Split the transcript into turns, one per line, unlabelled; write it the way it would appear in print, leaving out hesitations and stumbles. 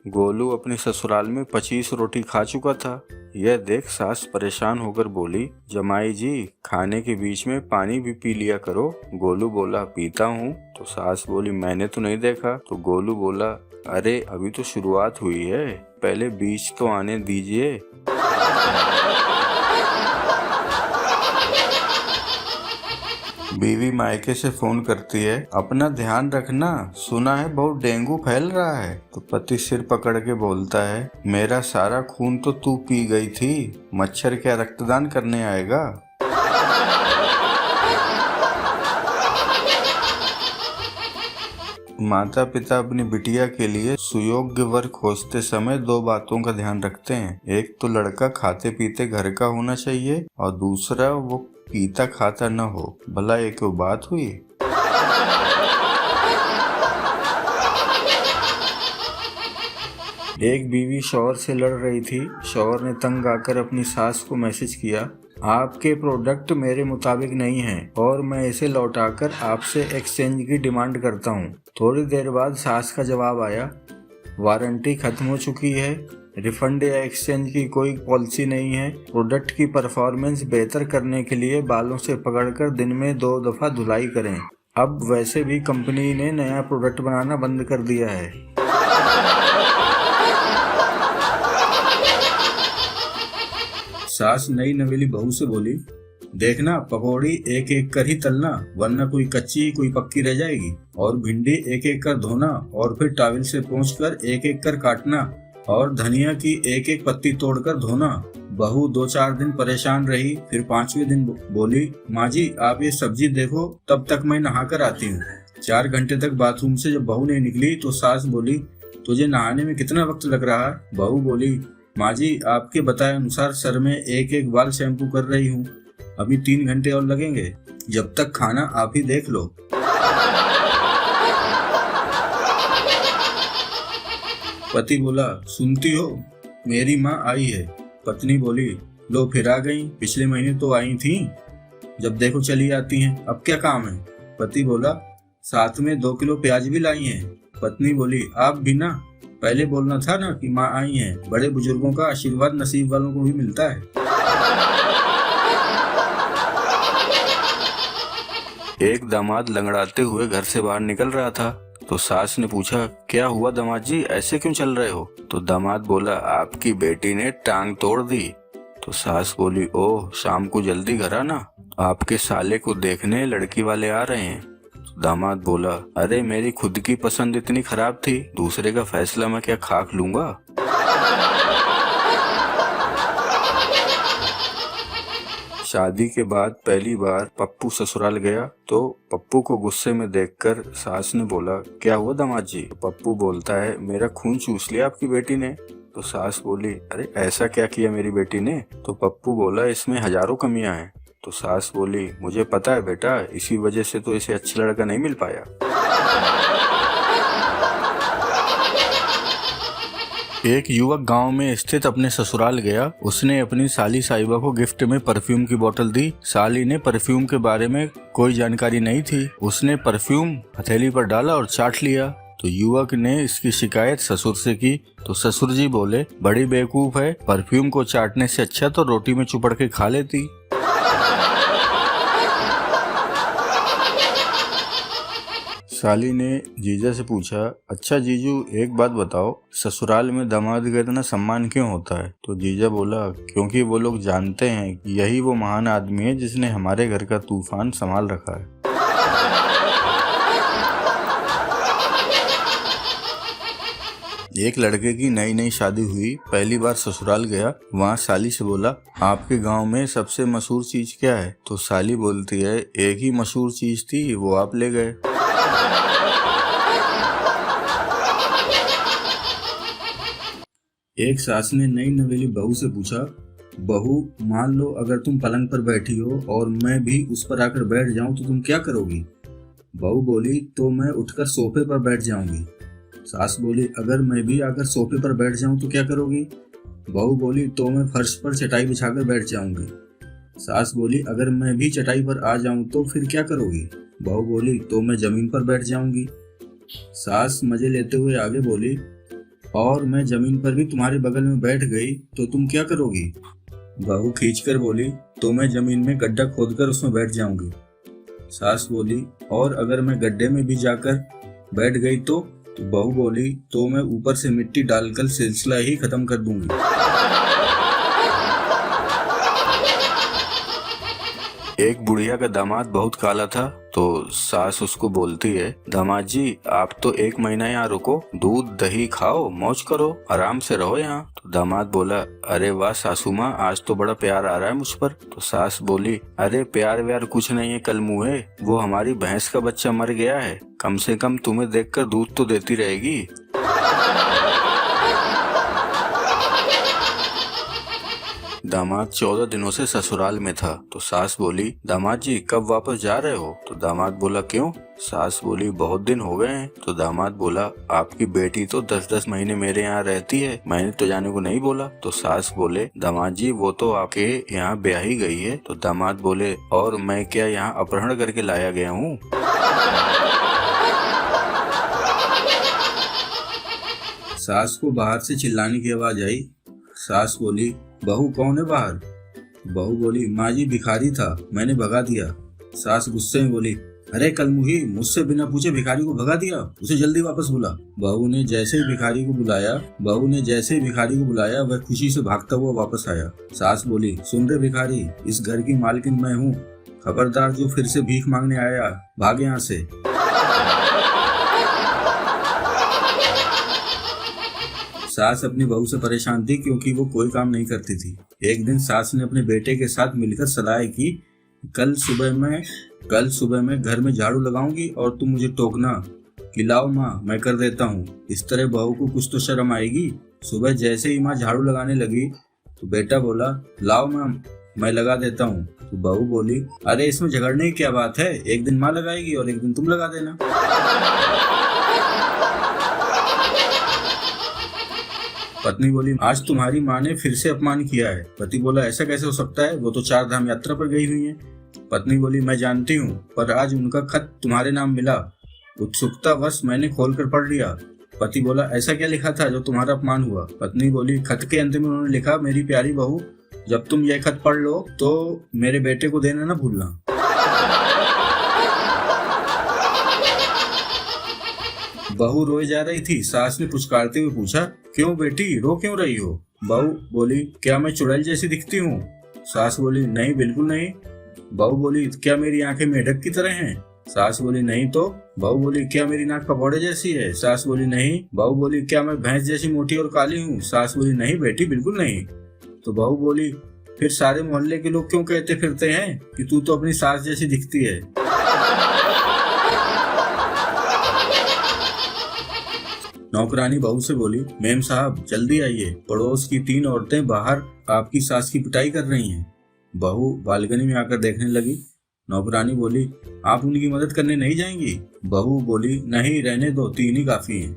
गोलू अपने ससुराल में 25 रोटी खा चुका था। यह देख सास परेशान होकर बोली, जमाई जी खाने के बीच में पानी भी पी लिया करो। गोलू बोला, पीता हूँ। तो सास बोली, मैंने तो नहीं देखा। तो गोलू बोला, अरे अभी तो शुरुआत हुई है, पहले बीच तो आने दीजिए। बीवी मायके से फोन करती है, अपना ध्यान रखना, सुना है बहुत डेंगू फैल रहा है। तो पति सिर पकड़ के बोलता है, मेरा सारा खून तो तू पी गई थी, मच्छर क्या रक्तदान करने आएगा। माता पिता अपनी बिटिया के लिए सुयोग्य वर खोजते समय दो बातों का ध्यान रखते हैं। एक तो लड़का खाते पीते घर का होना चाहिए और दूसरा वो पीता खाता न हो। भला एक बात हुई। एक बीवी शौहर से लड़ रही थी। शौहर ने तंग आकर अपनी सास को मैसेज किया, आपके प्रोडक्ट मेरे मुताबिक नहीं हैं और मैं इसे लौटाकर आपसे एक्सचेंज की डिमांड करता हूं। थोड़ी देर बाद सास का जवाब आया, वारंटी खत्म हो चुकी है, रिफंड या एक्सचेंज की कोई पॉलिसी नहीं है। प्रोडक्ट की परफॉर्मेंस बेहतर करने के लिए बालों से पकड़कर दिन में 2 दफा धुलाई करें। अब वैसे भी कंपनी ने नया प्रोडक्ट बनाना बंद कर दिया है। सास नई नवेली बहू से बोली, देखना पकौड़ी एक एक कर ही तलना, वरना कोई कच्ची कोई पक्की रह जाएगी। और भिंडी एक एक कर धोना और फिर टॉवल से पोंछकर एक एक कर काटना और धनिया की एक एक पत्ती तोड़कर धोना। बहू 2-4 दिन परेशान रही, फिर 5वें दिन बोली, माँ जी आप ये सब्जी देखो, तब तक मैं नहा कर आती हूँ। 4 घंटे तक बाथरूम से जब बहू नहीं निकली तो सास बोली, तुझे नहाने में कितना वक्त लग रहा है। बहू बोली, माँ जी आपके बताए अनुसार सर में एक एक बाल शैम्पू कर रही हूँ, अभी 3 घंटे और लगेंगे, जब तक खाना आप ही देख लो। पति बोला, सुनती हो मेरी माँ आई है। पत्नी बोली, लो फिर आ गई, पिछले महीने तो आई थी, जब देखो चली आती हैं, अब क्या काम है। पति बोला, साथ में 2 किलो प्याज भी लाई हैं। पत्नी बोली, आप भी ना, पहले बोलना था ना कि माँ आई हैं, बड़े बुजुर्गों का आशीर्वाद नसीब वालों को भी मिलता है। एक दामाद लंगड़ाते हुए घर से बाहर निकल रहा था तो सास ने पूछा, क्या हुआ दामाद जी, ऐसे क्यों चल रहे हो। तो दामाद बोला, आपकी बेटी ने टांग तोड़ दी। तो सास बोली, ओह शाम को जल्दी घर आना, आपके साले को देखने लड़की वाले आ रहे हैं। तो दामाद बोला, अरे मेरी खुद की पसंद इतनी खराब थी, दूसरे का फैसला मैं क्या खाक लूंगा। शादी के बाद पहली बार पप्पू ससुराल गया तो पप्पू को गुस्से में देखकर सास ने बोला, क्या हुआ दामाद जी। तो पप्पू बोलता है, मेरा खून चूस लिया आपकी बेटी ने। तो सास बोली, अरे ऐसा क्या किया मेरी बेटी ने। तो पप्पू बोला, इसमें हजारों कमियां हैं। तो सास बोली, मुझे पता है बेटा, इसी वजह से तो इसे अच्छा लड़का नहीं मिल पाया। एक युवक गांव में स्थित अपने ससुराल गया। उसने अपनी साली साहिबा को गिफ्ट में परफ्यूम की बोतल दी। साली ने परफ्यूम के बारे में कोई जानकारी नहीं थी। उसने परफ्यूम हथेली पर डाला और चाट लिया। तो युवक ने इसकी शिकायत ससुर से की। तो ससुर जी बोले, बड़ी बेवकूफ है, परफ्यूम को चाटने से अच्छा तो रोटी में चुपड़ के खा लेती। साली ने जीजा से पूछा, अच्छा जीजू एक बात बताओ, ससुराल में दामाद का इतना सम्मान क्यों होता है। तो जीजा बोला, क्योंकि वो लोग जानते हैं कि यही वो महान आदमी है जिसने हमारे घर का तूफान संभाल रखा है। एक लड़के की नई नई शादी हुई, पहली बार ससुराल गया। वहाँ साली से बोला, आपके गांव में सबसे मशहूर चीज क्या है। तो साली बोलती है, एक ही मशहूर चीज थी, वो आप ले गए। एक सास ने नई नवेली बहू से पूछा, बहू मान लो अगर तुम पलंग पर बैठी हो और मैं भी उस पर आकर बैठ जाऊं तो तुम क्या करोगी। बहू बोली, तो मैं उठकर सोफे पर बैठ जाऊंगी। सास बोली, अगर मैं भी आकर सोफे पर बैठ जाऊं तो क्या करोगी। बहू बोली, तो मैं फर्श पर चटाई बिछाकर बैठ जाऊंगी। सास बोली, अगर मैं भी चटाई पर आ जाऊं तो फिर क्या करोगी। बहू बोली, तो मैं जमीन पर बैठ जाऊंगी। सास मजे लेते हुए आगे बोली, और मैं जमीन पर भी तुम्हारे बगल में बैठ गई तो तुम क्या करोगी? बहू खींचकर बोली, तो मैं जमीन में गड्ढा खोदकर उसमें बैठ जाऊंगी। सास बोली, और अगर मैं गड्ढे में भी जाकर बैठ गई तो बहू बोली, तो मैं ऊपर से मिट्टी डालकर सिलसिला ही खत्म कर दूंगी। एक बुढ़िया का दामाद बहुत काला था, तो सास उसको बोलती है, दामाद जी आप तो 1 महीना यहाँ रुको, दूध दही खाओ, मौज करो, आराम से रहो यहाँ। तो दामाद बोला, अरे वाह सासू माँ, आज तो बड़ा प्यार आ रहा है मुझ पर। तो सास बोली, अरे प्यार व्यार कुछ नहीं है कल मुँहे, वो हमारी भैंस का बच्चा मर गया है, कम से कम तुम्हें देखकर दूध तो देती रहेगी। दामाद 14 दिनों से ससुराल में था, तो सास बोली, दामाद जी कब वापस जा रहे हो? तो दामाद बोला, क्यों? सास बोली, बहुत दिन हो गए हैं। तो दामाद बोला, आपकी बेटी तो 10-10 महीने मेरे यहाँ रहती है, मैंने तो जाने को नहीं बोला। तो सास बोले, दामाद जी वो तो आपके यहाँ ब्याही गई है। तो दामाद बोले, और मैं क्या यहाँ अपहरण करके लाया गया हूँ? सास को बाहर से चिल्लाने की आवाज आई। सास बोली, बहू कौन है बाहर? बहू बोली, माँ जी भिखारी था, मैंने भगा दिया। सास गुस्से में बोली, अरे कलमुही, मुझसे बिना पूछे भिखारी को भगा दिया, उसे जल्दी वापस बुला। बहू ने जैसे ही भिखारी को बुलाया वह खुशी से भागता हुआ वापस आया। सास बोली, सुन रे भिखारी, इस घर की मालकिन मैं हूँ, खबरदार जो फिर से भीख मांगने आया, भाग यहाँ से। सास अपनी बहू से परेशान थी क्योंकि वो कोई काम नहीं करती थी। एक दिन सास ने अपने बेटे के साथ मिलकर सलाह की, कल सुबह मैं घर में झाड़ू लगाऊंगी और तुम मुझे टोकना कि लाओ माँ मैं कर देता हूँ। इस तरह बहू को कुछ तो शर्म आएगी। सुबह जैसे ही माँ झाड़ू लगाने लगी तो बेटा बोला, लाओ माँ मैं लगा देता हूँ। तो बहू बोली, अरे इसमें झगड़ने की क्या बात है, एक दिन माँ लगाएगी और एक दिन तुम लगा देना। पत्नी बोली, आज तुम्हारी माँ ने फिर से अपमान किया है। पति बोला, ऐसा कैसे हो सकता है, वो तो 4 धाम यात्रा पर गई हुई है। पत्नी बोली, मैं जानती हूँ, पर आज उनका खत तुम्हारे नाम मिला, उत्सुकतावश मैंने खोलकर पढ़ लिया। पति बोला, ऐसा क्या लिखा था जो तुम्हारा अपमान हुआ? पत्नी बोली, खत के अंत में उन्होंने लिखा, मेरी प्यारी बहू, जब तुम यह खत पढ़ लो तो मेरे बेटे को देना न भूलना। बहू रोए जा रही थी। सास ने पुचकारते हुए पूछा, क्यों बेटी, रो क्यों रही हो? बहू बोली, क्या मैं चुड़ैल जैसी दिखती हूँ? सास बोली, नहीं बिल्कुल नहीं। बहू बोली, क्या मेरी आंखें मेढक की तरह हैं? सास बोली, नहीं तो। बहू बोली, क्या मेरी नाक पकौड़े जैसी है? सास बोली, नहीं। बहू बोली, क्या मैं भैंस जैसी मोटी और काली हूँ? सास बोली, नहीं बेटी बिल्कुल नहीं। तो बहू बोली, फिर सारे मोहल्ले के लोग क्यों कहते फिरते हैं कि तू तो अपनी सास जैसी दिखती है? नौकरानी बहू से बोली, मेम साहब जल्दी आइए, पड़ोस की 3 औरतें बाहर आपकी सास की पिटाई कर रही हैं। बहू बालकनी में आकर देखने लगी। नौकरानी बोली, आप उनकी मदद करने नहीं जाएंगी? बहू बोली, नहीं रहने दो, 3 ही काफी हैं।